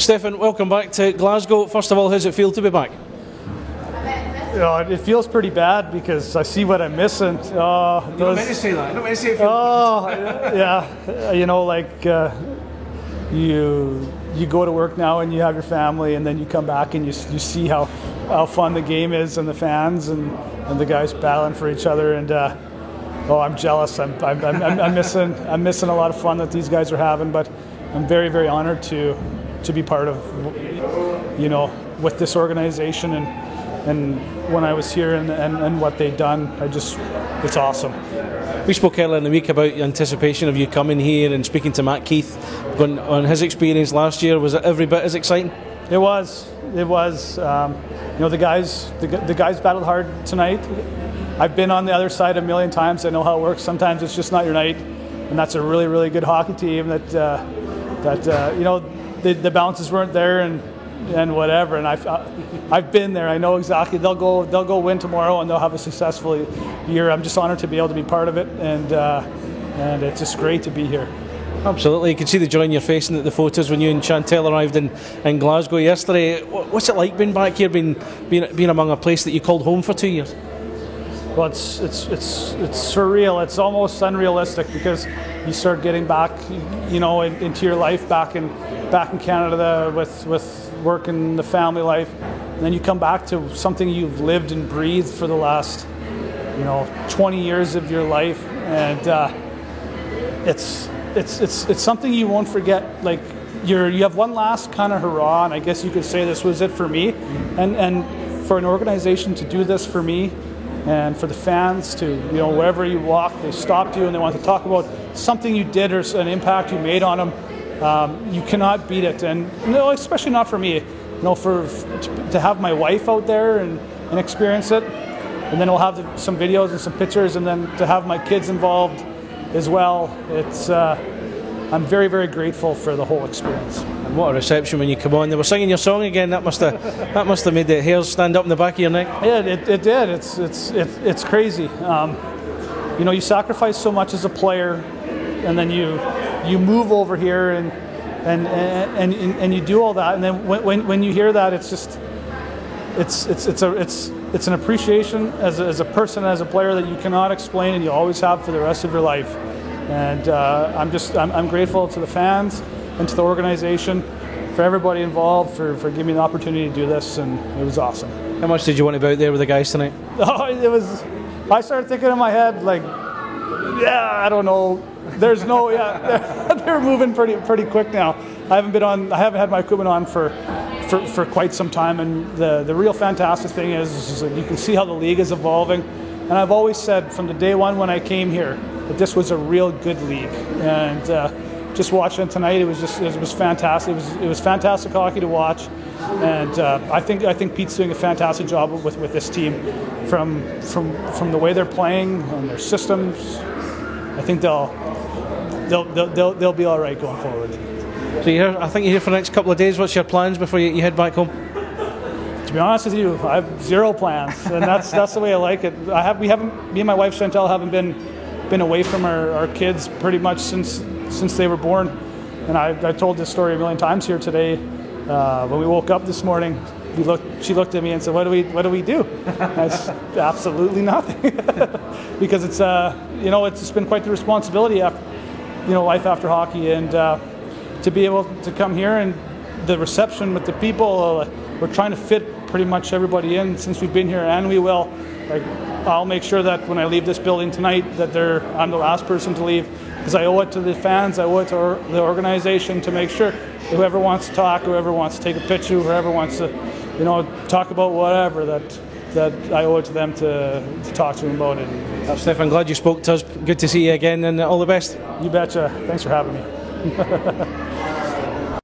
Stefan, welcome back to Glasgow. First of all, how's it feel to be back? It feels pretty bad because I see what I'm missing. You don't meant to say that. I don't meant to say it. Yeah. You go to work now and you have your family, and then you come back and you see how fun the game is, and the fans and the guys battling for each other. And I'm jealous. I'm missing a lot of fun that these guys are having. But I'm very, very honored to be part of, with this organization and when I was here and what they've done. It's awesome. We spoke earlier in the week about the anticipation of you coming here and speaking to Matt Keith on his experience last year. Was it every bit as exciting? It was. The guys battled hard tonight. I've been on the other side a million times. I know how it works. Sometimes it's just not your night, and that's a really, really good hockey team the bounces weren't there and whatever. And I've been there. I know exactly. They'll go win tomorrow and they'll have a successful year. I'm just honored to be able to be part of it, and it's just great to be here. Absolutely. You can see the joy in your face in the photos when you and Chantel arrived in Glasgow yesterday. What's it like being back here, being among a place that you called home for 2 years? Well, it's surreal. It's almost unrealistic because you start getting back, into your life back in Canada with work and the family life, and then you come back to something you've lived and breathed for the last, 20 years of your life, and it's something you won't forget. Like you have one last kind of hurrah, and I guess you could say this was it for me, and for an organization to do this for me. And for the fans to, wherever you walk, they stopped you and they want to talk about something you did or an impact you made on them. You cannot beat it, and especially not for me. To have my wife out there and experience it, and then we'll have some videos and some pictures, and then to have my kids involved as well. I'm very, very grateful for the whole experience. And what a reception when you come on. They were singing your song again. That must have made the hairs stand up in the back of your neck. Yeah, it did. It's crazy. You sacrifice so much as a player, and then you move over here and you do all that, and then when you hear that, it's an appreciation as a person, as a player, that you cannot explain, and you always have for the rest of your life. And I'm grateful to the fans and to the organization, for everybody involved, for giving me the opportunity to do this, and it was awesome. How much did you want to be out there with the guys tonight? I started thinking in my head, I don't know. There's no, they're moving pretty quick now. I haven't had my equipment on for quite some time, and the real fantastic thing is that you can see how the league is evolving. And I've always said from the day one when I came here that this was a real good league, and just watching it tonight, it was fantastic. It was fantastic hockey to watch, and I think Pete's doing a fantastic job with this team, from the way they're playing and their systems. I think they'll be all right going forward. So I think you're here for the next couple of days. What's your plans before you head back home? To be honest with you, I have zero plans, and that's the way I like it. Me and my wife Chantel haven't been away from our kids pretty much since they were born, and I told this story a million times here today. When we woke up this morning, she looked at me and said, "What do we do?" I said, absolutely nothing, because it's it's been quite the responsibility after life after hockey, and to be able to come here and the reception with the people. We're trying to fit pretty much everybody in since we've been here, and we will. I'll make sure that when I leave this building tonight, that I'm the last person to leave, because I owe it to the fans, I owe it to the organization to make sure that whoever wants to talk, whoever wants to take a picture, whoever wants to, talk about whatever, that I owe it to them to talk to them about it. Stefan, glad you spoke to us. Good to see you again, and all the best. You betcha. Thanks for having me.